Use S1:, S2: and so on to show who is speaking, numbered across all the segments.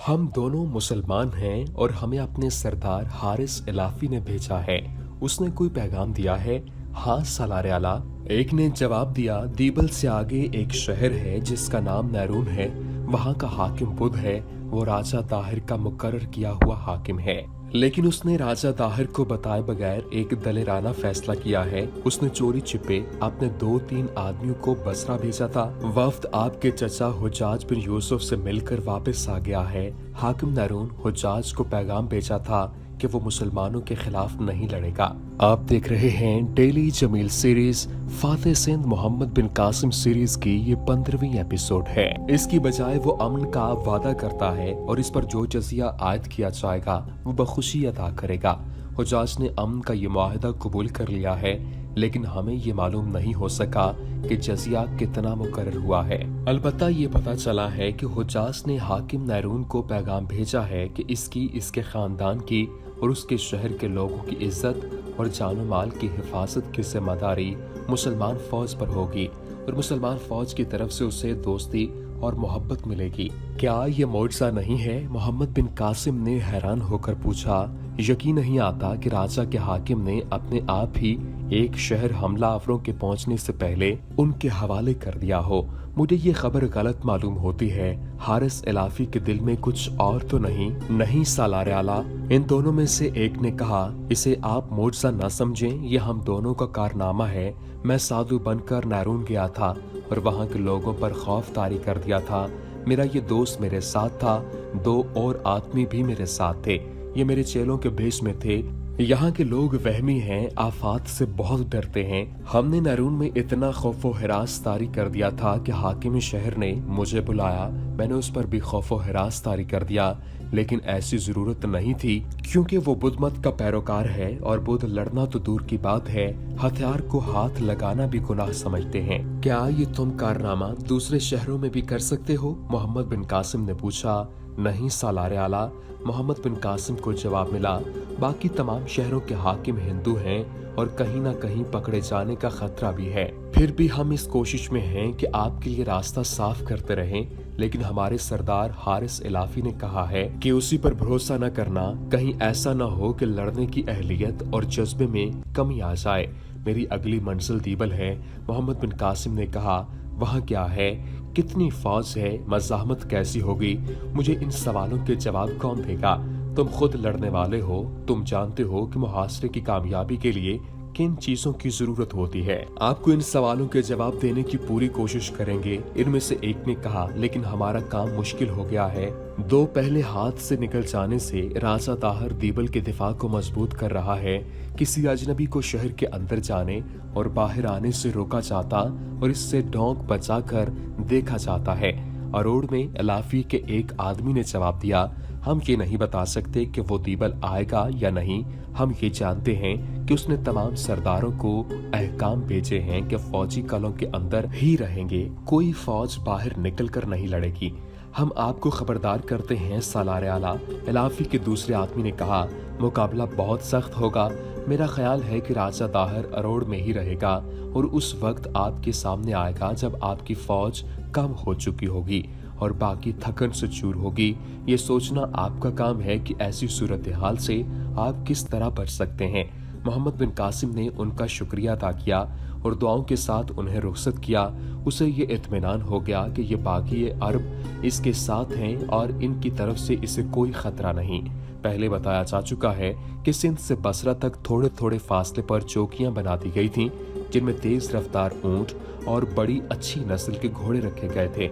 S1: हम दोनों मुसलमान हैं और हमें अपने सरदार हारिस इलाफी ने भेजा है। उसने कोई पैगाम दिया है? हाँ सालारे आला। एक ने जवाब दिया, दीबल से आगे एक शहर है जिसका नाम नैरून है। वहाँ का हाकिम बुध है। वो राजा ताहिर का मुकर्रर किया हुआ हाकिम है, लेकिन उसने राजा ताहिर को बताए बगैर एक दलेराना फैसला किया है। उसने चोरी छिपे अपने 2-3 आदमियों को बसरा भेजा था। वफ्द आपके चचा हुज्जाज बिन यूसुफ से मिलकर वापस आ गया है। हाकिम नैरून हुज्जाज को पैगाम भेजा था कि वो मुसलमानों के खिलाफ नहीं लड़ेगा। आप देख रहे हैं डेली जमील सीरीज। फातेह सिंध मोहम्मद बिन कासिम सीरीज की ये 15वीं एपिसोड है। इसकी बजाय वो अमन का वादा करता है और इस पर जो जजिया आयद किया जाएगा वो बखुशी अदा करेगा। हुज्जाज ने अमन का ये मुआहदा कबूल कर लिया है, लेकिन हमें ये मालूम नहीं हो सका कि जजिया कितना मुकर्रर हुआ है। अलबत्ता ये पता चला है कि हुज्जाज ने हाकिम नैरून को पैगाम भेजा है कि इसके खानदान की और उसके शहर के लोगों की इज्जत और जानो माल की हिफाजत की जिम्मेदारी मुसलमान फौज पर होगी और मुसलमान फौज की तरफ से उसे दोस्ती और मोहब्बत मिलेगी। क्या ये मोर्चा नहीं है? मोहम्मद बिन कासिम ने हैरान होकर पूछा। यकीन नहीं आता कि राजा के हाकिम ने अपने आप ही एक शहर हमला आवरों के पहुंचने से पहले उनके हवाले कर दिया हो। मुझे ये खबर गलत मालूम होती है। हारिस इलाफी के दिल में कुछ और तो नहीं सालारे आला। इन दोनों में से एक ने कहा, इसे आप मोर्चा न समझें, ये हम दोनों का कारनामा है। मैं साधु बनकर नैरून गया था और वहाँ के लोगों पर खौफ तारी कर दिया था। मेरा ये दोस्त मेरे साथ था, 2 और आदमी भी मेरे साथ थे। ये मेरे चेलों के भेष में थे। यहाँ के लोग वहमी हैं, आफात से बहुत डरते हैं। हमने नैरून में इतना खौफो हिरास तारी कर दिया था कि हाकिम शहर ने मुझे बुलाया। मैंने उस पर भी खौफो हिरास तारी कर दिया, लेकिन ऐसी जरूरत नहीं थी क्योंकि वो बुध मत का पैरोकार है और बुध लड़ना तो दूर की बात है, हथियार को हाथ लगाना भी गुनाह समझते हैं। क्या ये तुम कारनामा दूसरे शहरों में भी कर सकते हो? मोहम्मद बिन कासिम ने पूछा। नहीं सालारे आला। मोहम्मद बिन कासिम को जवाब मिला, बाकी तमाम शहरों के हाकिम हिंदू हैं और कहीं ना कहीं पकड़े जाने का खतरा भी है। फिर भी हम इस कोशिश में हैं कि आपके लिए रास्ता साफ करते रहें, लेकिन हमारे सरदार हारिस इलाफी ने कहा है कि उसी पर भरोसा न करना। कहीं ऐसा न हो कि लड़ने की अहलियत और जज्बे में कमी आ जाए। मेरी अगली मंजिल दीबल है। मोहम्मद बिन कासिम ने कहा, वहाँ क्या है? कितनी फौज है? मज़ाहमत कैसी होगी? मुझे इन सवालों के जवाब कौन देगा? तुम खुद लड़ने वाले हो। तुम जानते हो कि मुहासरे की कामयाबी के लिए किन चीजों की जरूरत होती है। आपको इन सवालों के जवाब देने की पूरी कोशिश करेंगे। इनमें से एक ने कहा, लेकिन हमारा काम मुश्किल हो गया है। 2 पहले हाथ से निकल जाने से राजा ताहिर दीबल के दिफा को मजबूत कर रहा है। किसी अजनबी को शहर के अंदर जाने और बाहर आने से रोका जाता और इससे डोंक बचाकर देखा जाता है। अरोड़ में इलाफी के एक आदमी ने जवाब दिया, हम ये नहीं बता सकते कि वो दीबल आएगा या नहीं। हम ये जानते हैं कि उसने तमाम सरदारों को अहकाम भेजे हैं कि फौजी कलों के अंदर ही रहेंगे, कोई फौज बाहर निकल कर नहीं लड़ेगी। हम आपको खबरदार करते हैं सालारे आला। इलाफी के दूसरे आदमी ने कहा, मुकाबला बहुत सख्त होगा। मेरा ख्याल है कि राजा ताहिर अरोड़ में ही रहेगा और उस वक्त आपके सामने आएगा जब आपकी फौज कम हो चुकी होगी और बाकी थकन से चूर होगी। ये सोचना आपका काम है कि ऐसी सूरत हाल से आप किस तरह बच सकते हैं। मोहम्मद बिन कासिम ने उनका शुक्रिया अदा किया और दुआओं के साथ उन्हें रुखसत किया। उसे ये इत्मीनान हो गया कि ये बाकी अरब इसके साथ हैं और इनकी तरफ से इसे कोई खतरा नहीं। पहले बताया जा चुका है कि सिंध से बसरा तक थोड़े थोड़े फासले पर चौकियां बना दी गई थीं, जिनमें तेज रफ्तार ऊंट और बड़ी अच्छी नस्ल के घोड़े रखे गए थे।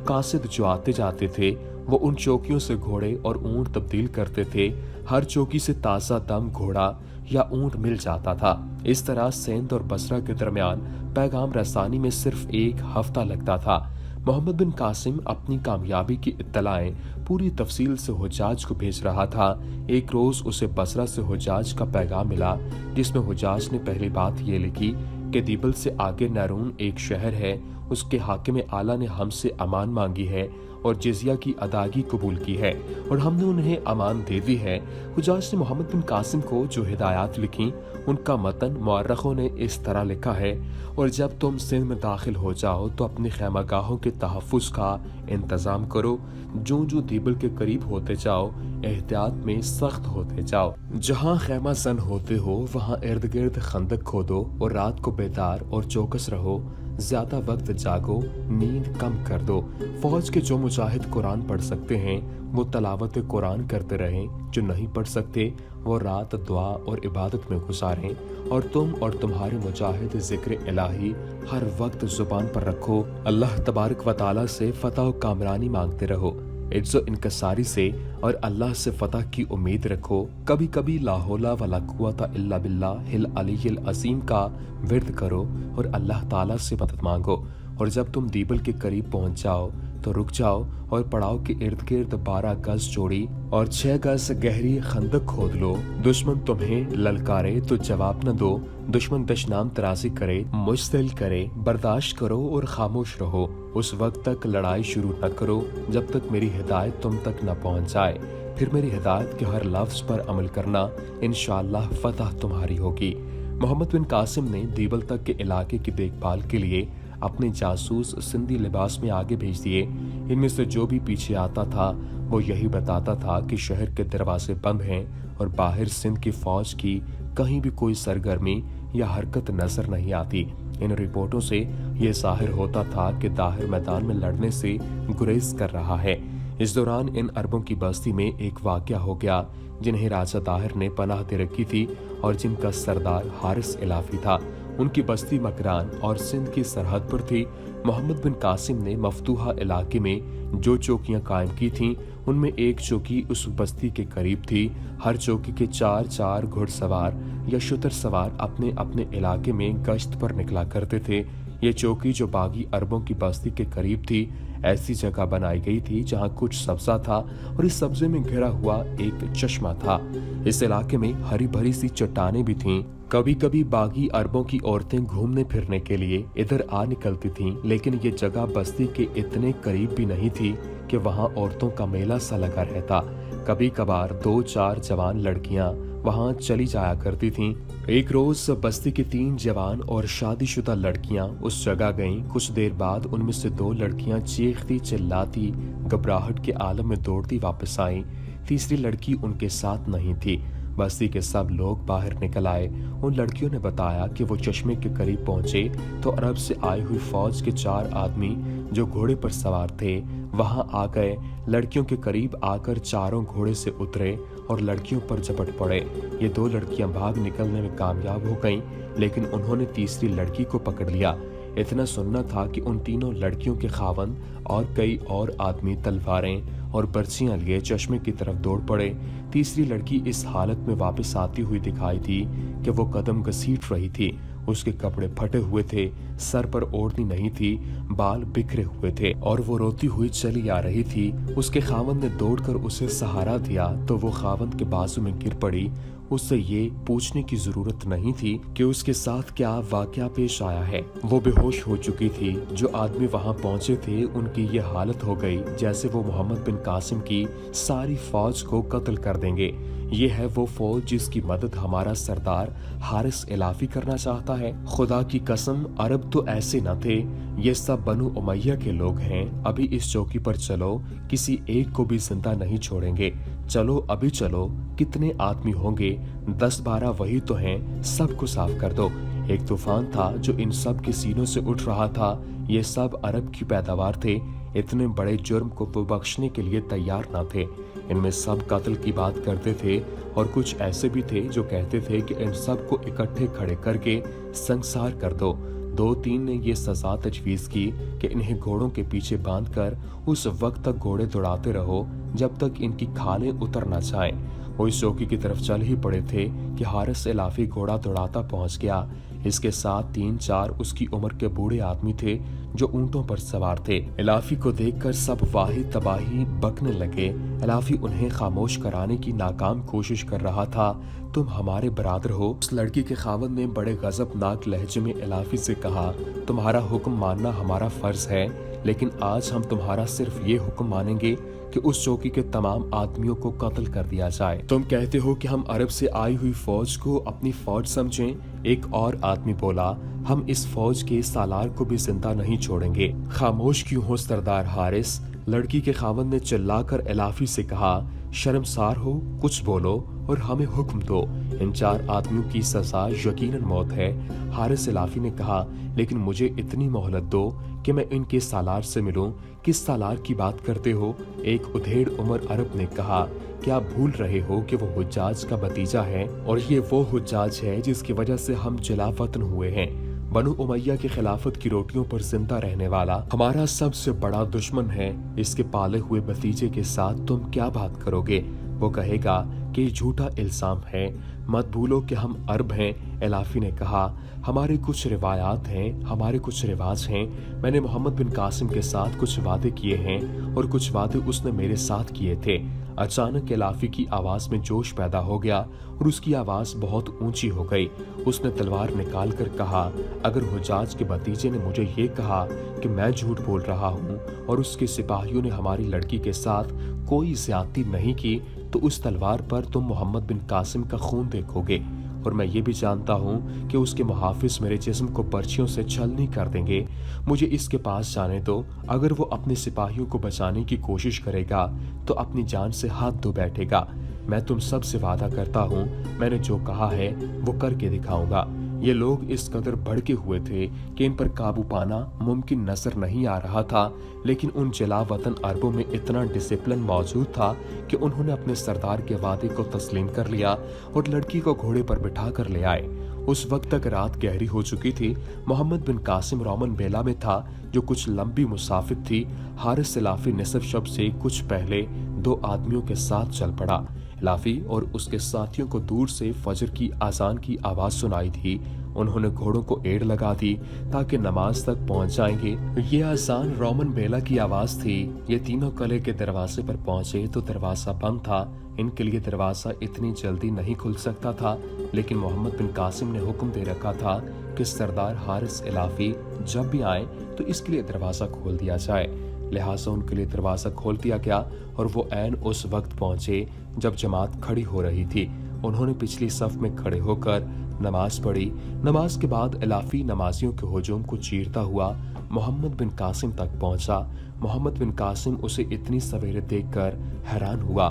S1: कासिद जो आते जाते थे वो उन चौकियों से घोड़े और ऊंट तब्दील करते थे। हर चौकी से ताजा दम घोड़ा या ऊंट मिल जाता था। इस तरह सिंध और बसरा के दरमियान पैगाम रसानी में सिर्फ 1 हफ्ता लगता था। मोहम्मद बिन कासिम अपनी कामयाबी की इत्तलाएं पूरी तफसील से हुज्जाज को भेज रहा था। एक रोज उसे बसरा से हुज्जाज का पैगाम मिला, जिसमें हुज्जाज ने पहली बात ये लिखी कि दीबल से आगे नैरून एक शहर है, اس کے حاکم اعلیٰ نے ہم سے امان مانگی ہے اور جزیہ کی ادائیگی قبول کی ہے اور ہم نے انہیں امان دے دی ہے۔ حجاج نے محمد بن قاسم کو جو ہدایات لکھی ان کا متن مورخوں نے اس طرح لکھا ہے: اور جب تم سندھ میں داخل ہو جاؤ تو اپنی خیمہ گاہوں کے تحفظ کا انتظام کرو، جو دیبل کے قریب ہوتے جاؤ احتیاط میں سخت ہوتے جاؤ، جہاں خیمہ زن ہوتے ہو وہاں ارد گرد خندق کھودو اور رات کو بیدار اور چوکس رہو، زیادہ وقت جاگو، نیند کم کر دو۔ فوج کے جو مجاہد قرآن پڑھ سکتے ہیں وہ تلاوت قرآن کرتے رہیں، جو نہیں پڑھ سکتے وہ رات دعا اور عبادت میں گزاریں، اور تم اور تمہارے مجاہد ذکر الہی ہر وقت زبان پر رکھو، اللہ تبارک و تعالیٰ سے فتح و کامرانی مانگتے رہو، عجز و انکساری سے اور اللہ سے فتح کی امید رکھو، کبھی کبھی لا حول ولا قوت الا باللہ العلی العظیم کا ورد کرو اور اللہ تعالیٰ سے مدد مانگو، اور جب تم دیبل کے قریب پہنچ جاؤ تو رک جاؤ اور پڑاؤ کے ارد گرد 12 گز چوڑی اور 6 گز گہری خندق کھود لو، دشمن تمہیں للکارے تو جواب نہ دو، دشمن دشنام ترازی کرے، مشتعل کرے، برداشت کرو اور خاموش رہو، اس وقت تک لڑائی شروع نہ کرو جب تک میری ہدایت تم تک نہ پہنچ جائے، پھر میری ہدایت کے ہر لفظ پر عمل کرنا، انشاءاللہ فتح تمہاری ہوگی۔ محمد بن قاسم نے دیبل تک کے علاقے کی دیکھ بھال کے لیے اپنے جاسوس سندھی لباس میں آگے بھیج دیے، ان میں سے جو بھی پیچھے آتا تھا وہ یہی بتاتا تھا کہ شہر کے دروازے بند ہیں اور باہر سندھ کی فوج کی کہیں بھی کوئی سرگرمی یا حرکت نظر نہیں آتی۔ ان رپورٹوں سے یہ ظاہر ہوتا تھا کہ داہر میدان میں لڑنے سے گریز کر رہا ہے۔ اس دوران ان عربوں کی بستی میں ایک واقعہ ہو گیا جنہیں راجہ داہر نے پناہ دے رکھی تھی اور جن کا سردار حارث الافی تھا۔ ان کی بستی مکران اور سندھ کی سرحد پر تھی۔ محمد بن قاسم نے مفتوحہ علاقے میں جو چوکیاں قائم کی تھیں ان میں ایک چوکی اس بستی کے قریب تھی۔ ہر چوکی کے 4 گھڑ سوار یا شتر سوار اپنے اپنے علاقے میں گشت پر نکلا کرتے تھے۔ یہ چوکی جو باغی عربوں کی بستی کے قریب تھی ایسی جگہ بنائی گئی تھی جہاں کچھ سبزہ تھا اور اس سبزے میں گھرا ہوا ایک چشمہ تھا۔ اس علاقے میں ہری بھری سی چٹانیں بھی تھیں۔ کبھی کبھی باغی عربوں کی عورتیں گھومنے پھرنے کے لیے ادھر آ نکلتی تھیں، لیکن یہ جگہ بستی کے اتنے قریب بھی نہیں تھی کہ وہاں عورتوں کا میلہ سا لگا رہتا۔ کبھی کبھار 2-4 جوان لڑکیاں وہاں چلی جایا کرتی تھیں۔ ایک روز بستی کی 3 جوان اور شادی شدہ لڑکیاں اس جگہ گئیں۔ کچھ دیر بعد ان میں سے 2 لڑکیاں چیختی چلاتی گھبراہٹ کے عالم میں دوڑتی واپس آئیں۔ تیسری لڑکی ان کے ساتھ نہیں تھی۔ بستی کے سب لوگ باہر نکل آئے۔ ان لڑکیوں نے بتایا کہ وہ چشمے کے قریب پہنچے تو عرب سے آئی ہوئی فوج کے 4 آدمی جو گھوڑے پر سوار تھے وہاں آ گئے۔ لڑکیوں کے قریب آ کر چاروں گھوڑے سے اترے اور لڑکیوں پر جھپٹ پڑے۔ یہ 2 لڑکیاں بھاگ نکلنے میں کامیاب ہو گئیں، لیکن انہوں نے تیسری لڑکی کو پکڑ لیا۔ اتنا سننا تھا کہ ان تینوں لڑکیوں کے خاوند اور کئی اور آدمی تلواریں اور برچیاں لیے چشمے کی طرف دوڑ پڑے۔ تیسری لڑکی اس حالت میں واپس آتی ہوئی دکھائی دی کہ وہ قدم گھسیٹ رہی تھی۔ اس کے کپڑے پھٹے ہوئے تھے، سر پر اوڑھنی نہیں تھی، بال بکھرے ہوئے تھے اور وہ روتی ہوئی چلی آ رہی تھی۔ اس کے خاوند نے دوڑ کر اسے سہارا دیا تو وہ خاوند کے بازو میں گر پڑی۔ اس سے یہ پوچھنے کی ضرورت نہیں تھی کہ اس کے ساتھ کیا واقعہ پیش آیا ہے، وہ بے ہوش ہو چکی تھی۔ جو آدمی وہاں پہنچے تھے ان کی یہ حالت ہو گئی جیسے وہ محمد بن قاسم کی ساری فوج کو قتل کر دیں گے۔ یہ ہے وہ فوج جس کی مدد ہمارا سردار حارث الافی کرنا چاہتا ہے۔ خدا کی قسم عرب تو ایسے نہ تھے، یہ سب بنو امیہ کے لوگ ہیں۔ ابھی اس چوکی پر چلو، کسی ایک کو بھی زندہ نہیں چھوڑیں گے۔ چلو ابھی چلو، کتنے آدمی ہوں گے؟ 10-12 وہی تو ہیں، سب کو صاف کر دو۔ ایک طوفان تھا جو ان سب کے سینوں سے اٹھ رہا تھا۔ یہ سب عرب کی پیداوار تھے، اتنے بڑے جرم کو وہ بخشنے کے لیے تیار نہ تھے۔ ان میں سب قتل کی بات کرتے تھے اور کچھ ایسے بھی تھے جو کہتے تھے کہ ان سب کو اکٹھے کھڑے کر کے سنسار کر دو۔ 2-3 نے یہ سزا تجویز کی کہ انہیں گھوڑوں کے پیچھے باندھ کر اس وقت تک گھوڑے دوڑاتے رہو جب تک ان کی کھالیں اتر نہ جائیں۔ वो इस चौकी की तरफ चल ही पड़े थे कि हारिस इलाफी घोड़ा दौड़ाता पहुंच गया। इसके साथ 3-4 उसकी उम्र के बूढ़े आदमी थे जो ऊंटों पर सवार थे। इलाफी को देखकर सब वाही तबाही बकने लगे। इलाफी उन्हें खामोश कराने की नाकाम कोशिश कर रहा था। तुम हमारे बरादर हो। उस लड़की के खावंद ने बड़े गजबनाक लहजे में इलाफी से कहा, तुम्हारा हुक्म मानना हमारा फर्ज है, लेकिन आज हम तुम्हारा सिर्फ ये हुक्म मानेंगे कि उस चौकी के तमाम आदमियों को कत्ल कर दिया जाए। तुम कहते हो कि हम अरब से आई हुई फौज को अपनी फौज समझें। एक और आदमी बोला, हम इस फौज के सालार को भी जिंदा नहीं छोड़ेंगे। खामोश क्यों हो सरदार हारिस? लड़की के खावंद ने चिल्लाकर इलाफी से कहा, शर्मसार हो, कुछ बोलो और हमें हुक्म दो। इन 4 आदमियों की सजा यकीनन मौत है। हारिस इलाफी ने कहा, लेकिन मुझे इतनी मोहलत दो कि मैं इनके सालार से मिलूं। किस सालार की बात करते हो? एक उधेड़ उम्र अरब ने कहा, क्या आप भूल रहे हो कि वो हुज्जाज का भतीजा है और ये वो हुज्जाज है जिसकी वजह से हम जलावतन हुए हैं। बनु उमैया की खिलाफत की रोटियों पर जिंदा रहने वाला हमारा सबसे बड़ा दुश्मन है। इसके पाले हुए भतीजे के साथ तुम क्या बात करोगे? वो कहेगा कि झूठा इल्जाम है। मत भूलो कि हम अरब हैं। इलाफी ने कहा, हमारे कुछ रिवायात हैं, हमारे कुछ रिवाज हैं। मैंने मोहम्मद बिन कासिम के साथ कुछ वादे किए हैं और कुछ वादे उसने मेरे साथ किए थे। अचानक इलाफी की आवाज में जोश पैदा हो गया और उसकी आवाज बहुत ऊंची हो गई। उसने तलवार निकाल कर कहा, अगर हुज्जाज के भतीजे ने मुझे ये कहा कि मैं झूठ बोल रहा हूँ और उसके सिपाहियों ने हमारी लड़की के साथ कोई ज्यादती नहीं की, तो उस तलवार पर तुम मोहम्मद बिन कासिम का खून देखोगे। और मैं ये भी जानता हूँ कि उसके मुहाफिज मेरे जिस्म को पर्चियों से छलनी कर देंगे। मुझे इसके पास जाने दो। अगर वो अपने सिपाहियों को बचाने की कोशिश करेगा तो अपनी जान से हाथ धो बैठेगा। मैं तुम सब से वादा करता हूँ, मैंने जो कहा है वो करके दिखाऊंगा। ये लोग इस कदर भड़के हुए थे कि इन पर काबू पाना मुमकिन नजर नहीं आ रहा था, लेकिन उन जलावतन अरबों में इतना डिसिप्लिन मौजूद था कि उन्होंने अपने सरदार के वादे को तस्लीम कर लिया और लड़की को घोड़े पर बिठा कर ले आए। उस वक्त तक रात गहरी हो चुकी थी। मोहम्मद बिन कासिम रोमन बेला में था जो कुछ लंबी मुसाफिर थी। हारिस इलाफी निसफ शब से कुछ पहले 2 आदमियों के साथ चल पड़ा। इलाफी और उसके साथियों को दूर से फजर की आजान की आवाज सुनाई थी। उन्होंने घोड़ों को एड़ लगा दी ताकि नमाज तक पहुंच जाएंगे। ये आजान रोमन बेला की आवाज थी। ये तीनों कले के दरवाजे पर पहुंचे तो दरवाजा बंद था। इनके लिए दरवाजा इतनी जल्दी नहीं खुल सकता था, लेकिन मोहम्मद बिन कासिम ने हुक्म दे रखा था कि सरदार हारिस इलाफी जब भी आए तो इसके लिए दरवाजा खोल दिया जाए। लिहाजा उनके लिए दरवाजा खोल दिया गया और वो ऐन उस वक्त पहुंचे जब जमात खड़ी हो रही थी। उन्होंने पिछली सफ में खड़े होकर नमाज पढ़ी। नमाज के बाद इलाफी नमाजियों के हुजूम को चीरता हुआ मोहम्मद बिन कासिम तक पहुंचा। मोहम्मद बिन कासिम उसे इतनी सवेरे देखकर हैरान हुआ।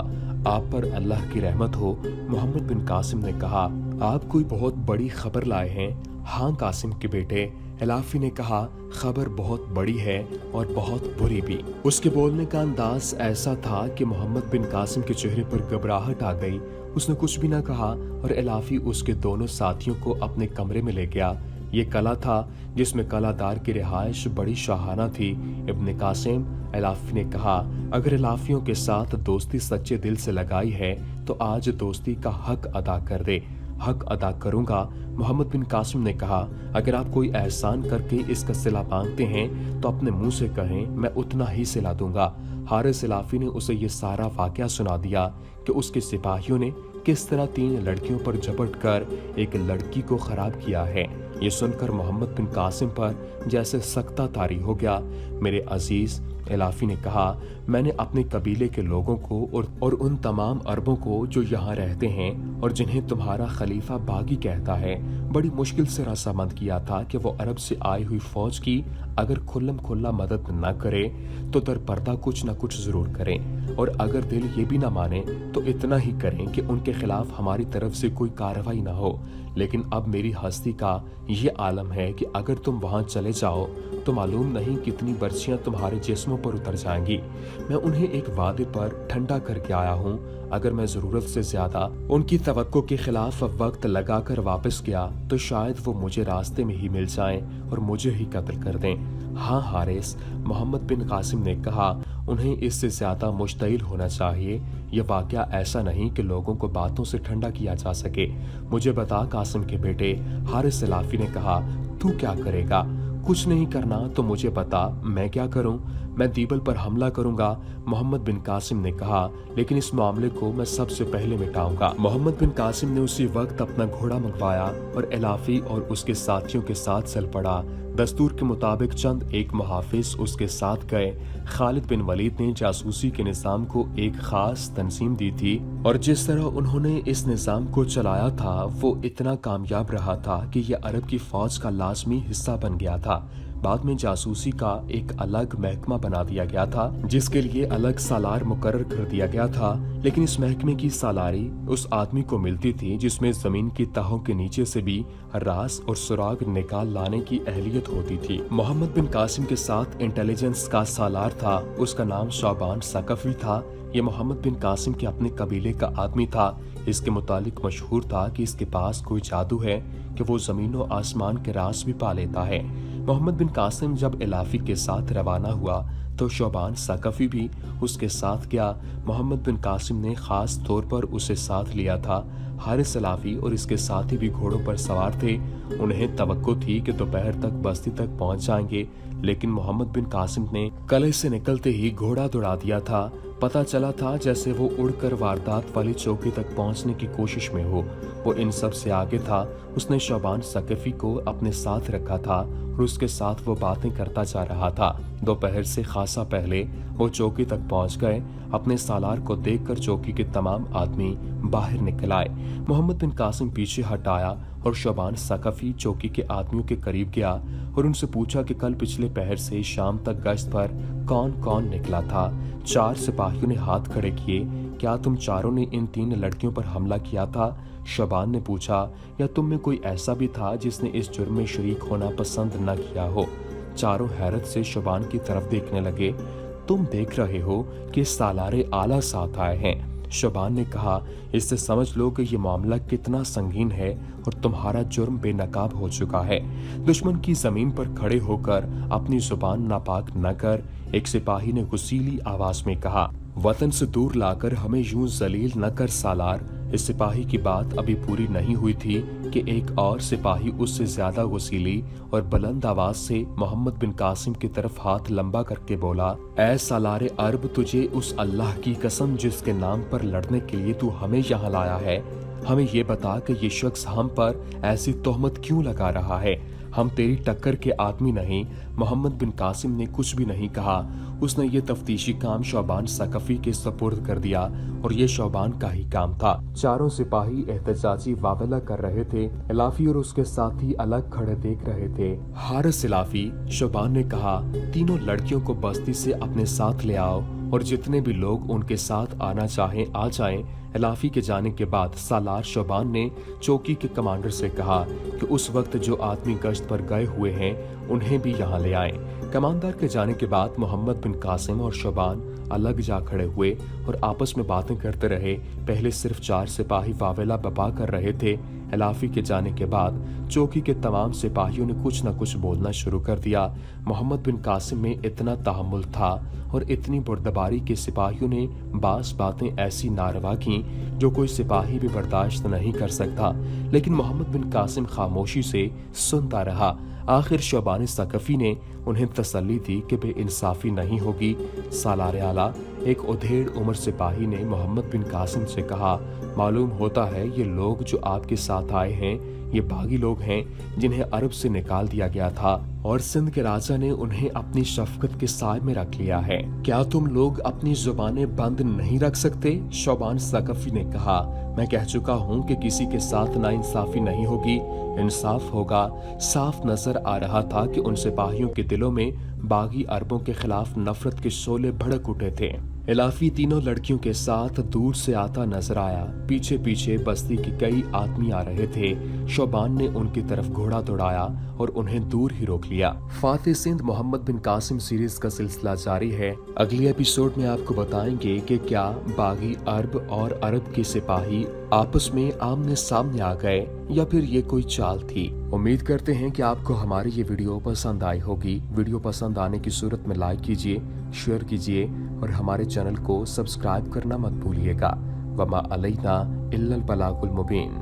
S1: आप पर अल्लाह की रहमत हो। मोहम्मद बिन कासिम ने कहा, आप कोई बहुत बड़ी खबर लाए हैं? हाँ कासिम के बेटे, इलाफी ने कहा, खबर बहुत बड़ी है और बहुत बुरी भी। उसके बोलने का अंदाज ऐसा था कि मोहम्मद बिन कासिम के चेहरे पर घबराहट आ गई। उसने कुछ भी न कहा और इलाफी उसके दोनों साथियों को अपने कमरे में ले गया। ये कला था जिसमें कलादार की रिहाइश बड़ी शाहाना थी। इब्ने कासिम, इलाफी ने कहा, अगर इलाफियों के साथ दोस्ती सच्चे दिल से लगाई है तो आज दोस्ती का हक अदा कर दे। हक अदा करूंगा। मोहम्मद बिन कासिम ने कहा, अगर आप कोई एहसान करके इसका सिला मांगते हैं तो अपने मुंह से कहें, मैं उतना ही सिला दूंगा। हारिस इलाफी ने उसे ये सारा वाकया सुना दिया कि उसके सिपाहियों ने किस तरह 3 लड़कियों पर झपट कर एक लड़की को खराब किया है। ये सुनकर मोहम्मद बिन कासिम पर जैसे सख्ता तारी हो गया। मेरे अजीज, इलाफी ने कहा, मैंने अपने कबीले के लोगों को और उन तमाम अरबों को जो यहाँ रहते हैं और जिन्हें तुम्हारा खलीफा बागी कहता है, बड़ी मुश्किल से रजामंद किया था कि वो अरब से आई हुई फौज की अगर खुल्लम खुल्ला मदद न करे तो दर पर्दा कुछ न कुछ जरूर करें, और अगर दिल ये भी न माने तो इतना ही करें कि उनके खिलाफ हमारी तरफ से कोई कार्रवाई न हो। लेकिन अब मेरी हस्ती का ये आलम है कि अगर तुम वहां चले जाओ तो मालूम नहीं कितनी बर्छियां तुम्हारे जिस्मों पर उतर जाएंगी। मैं उन्हें एक वादे पर ठंडा करके आया हूँ। अगर मैं जरूरत से ज्यादा उनकी तवक्को के खिलाफ वक्त लगाकर वापस गया तो शायद वो मुझे रास्ते में ही मिल जाएं और मुझे ही कत्ल कर दें। हाँ हारिस, मोहम्मद बिन कासिम ने कहा, उन्हें इससे ज्यादा मुश्तइल होना चाहिए। ये वाकया ऐसा नहीं कि लोगों को बातों से ठंडा किया जा सके। मुझे बता, कासिम के बेटे हारिस इलाफी ने कहा। तू क्या करेगा? कुछ नहीं करना तो मुझे बता, मैं क्या करूं? मैं दीबल पर हमला करूंगा, मोहम्मद बिन कासिम ने कहा, लेकिन इस मामले को मैं सबसे पहले मिटाऊंगा। मोहम्मद बिन कासिम ने उसी वक्त अपना घोड़ा मंगवाया और इलाफी और उसके साथियों के साथ चल पड़ा। दस्तूर के मुताबिक चंद एक मुहाफिज उसके साथ गए। खालिद बिन वलीद ने जासूसी के निज़ाम को एक खास तंजीम दी थी और जिस तरह उन्होंने इस निज़ाम को चलाया था वो इतना कामयाब रहा था कि ये अरब की फौज का लाजमी हिस्सा बन गया था। बाद में जासूसी का एक अलग महकमा बना दिया गया था जिसके लिए अलग सालार मुकर्रर कर दिया गया था, लेकिन इस महकमे की सालारी उस आदमी को मिलती थी जिसमें जमीन की तहों के नीचे से भी राज और सुराग निकाल लाने की अहलियत होती थी। मोहम्मद बिन कासिम के साथ इंटेलिजेंस का सालार था, उसका नाम शौबान सकफी था। ये मोहम्मद बिन कासिम के अपने कबीले का आदमी था। इसके मुतालिक मशहूर था कि इसके पास कोई जादू है कि वो जमीन और आसमान के राज भी पा लेता है। मोहम्मद बिन कासिम जब इलाफी के साथ रवाना हुआ तो शौबान सकफी भी उसके साथ गया। मोहम्मद बिन कासिम ने खास तौर पर उसे साथ लिया था। हारिस इलाफी और इसके साथी भी घोड़ों पर सवार थे। उन्हें तवक्को थी कि दोपहर तक बस्ती तक पहुंच जाएंगे, लेकिन मोहम्मद बिन कासिम ने कले से निकलते ही घोड़ा दौड़ा दिया था। पता चला था जैसे वो उड़कर वारदात वाली चौकी तक पहुंचने की कोशिश में हो। वो इन सब से आगे था। उसने शौबान सकफी को अपने साथ रखा था और उसके साथ वो बातें करता जा रहा था। दोपहर से खासा पहले वो चौकी तक पहुंच गए। अपने सालार को देखकर चौकी के तमाम आदमी बाहर निकल आए। मोहम्मद बिन कासिम पीछे हटाया और शौबान सकफी चौकी के आदमियों के करीब गया और उनसे पूछा कि कल पिछले पहर से शाम तक गश्त पर कौन कौन निकला था। 4 सिपाहियों ने हाथ खड़े किए। क्या तुम चारों ने इन 3 लड़कियों पर हमला किया था? शौबान ने पूछा। या तुम में कोई ऐसा भी था जिसने इस जुर्म में शरीक होना पसंद न किया हो? चारों हैरत से शौबान की तरफ देखने लगे। तुम देख रहे हो कि सालारे आला साथ आए हैं। शौबान ने कहा, इससे समझ लो कि ये मामला कितना संगीन है और तुम्हारा जुर्म बेनकाब हो चुका है। दुश्मन की जमीन पर खड़े होकर अपनी जुबान नापाक न कर, एक सिपाही ने गुस्सीली आवाज में कहा। वतन से दूर लाकर हमें यूं जलील न कर सालार। इस सिपाही की बात अभी पूरी नहीं हुई थी कि एक और सिपाही उससे ज्यादा गुस्सीली और बुलंद आवाज से मोहम्मद बिन कासिम की तरफ हाथ लंबा करके बोला, ऐ सालारे अरब, तुझे उस अल्लाह की कसम जिसके नाम पर लड़ने के लिए तू हमें यहाँ लाया है, हमें ये बता कि ये शख्स हम पर ऐसी तोहमत क्यों लगा रहा है? हम तेरी टक्कर के आदमी नहीं। मोहम्मद बिन कासिम ने कुछ भी नहीं कहा। उसने ये तफ्तीशी काम शौबान सकफी के सपुर्द कर दिया और ये शौबान का ही काम था। चारों सिपाही एहतजाजी वावेला कर रहे थे। इलाफी और उसके साथी अलग खड़े देख रहे थे। हारिस इलाफी, शौबान ने कहा, तीनों लड़कियों को बस्ती से अपने साथ ले आओ और जितने भी लोग उनके साथ आना चाहें आ जाएं। इलाफी के जाने के बाद सालार शौबान ने चौकी के कमांडर से कहा कि उस वक्त जो आदमी गश्त पर गए हुए हैं उन्हें भी यहाँ ले आएं। कमांडर के जाने के बाद मोहम्मद बिन कासिम और शौबान अलग जा खड़े हुए और आपस में बातें करते रहे। पहले सिर्फ 4 सिपाही वावेला बपा कर रहे थे। इलाफी के जाने के बाद चौकी के तमाम सिपाहियों ने कुछ न कुछ बोलना शुरू कर दिया। मोहम्मद बिन कासिम में इतना तहम्मुल था और इतनी बुर्दबारी के सिपाहियों ने बास बातें ऐसी नारवा की जो कोई सिपाही भी बर्दाश्त नहीं कर सकता, लेकिन मोहम्मद बिन कासिम खामोशी से सुनता रहा। आखिर शौबान सकफी ने उन्हें तसल्ली दी कि बेइंसाफी नहीं होगी। सालारे आला, एक उधेड़ उम्र सिपाही ने मोहम्मद बिन कासिम से कहा, मालूम होता है ये लोग जो आपके साथ आए हैं ये बागी लोग हैं जिन्हें अरब से निकाल दिया गया था और सिंध के राजा ने उन्हें अपनी शफकत के साए में रख लिया है। क्या तुम लोग अपनी जुबानें बंद नहीं रख सकते? शौबान सकफी ने कहा, मैं कह चुका हूँ कि किसी के साथ नाइंसाफी नहीं होगी, इंसाफ होगा। साफ नजर आ रहा था कि उन सिपाहियों के दिलों में बागी अरबों के खिलाफ नफरत के शोले भड़क उठे थे। इलाफी तीनों लड़कियों के साथ दूर से आता नजर आया। पीछे पीछे बस्ती के कई आदमी आ रहे थे। शौबान ने उनकी तरफ घोड़ा दौड़ाया और उन्हें दूर ही रोक लिया। फातेह सिंध मोहम्मद बिन कासिम सीरीज का सिलसिला जारी है। अगले एपिसोड में आपको बताएंगे कि क्या बागी अरब और अरब के सिपाही आपस में आमने सामने आ गए या फिर ये कोई चाल थी। امید کرتے ہیں کہ آپ کو ہماری یہ ویڈیو پسند آئی ہوگی۔ ویڈیو پسند آنے کی صورت میں لائک کیجئے، شیئر کیجئے اور ہمارے چینل کو سبسکرائب کرنا مت بھولیے گا۔ وما علینا الا البلاغ المبین۔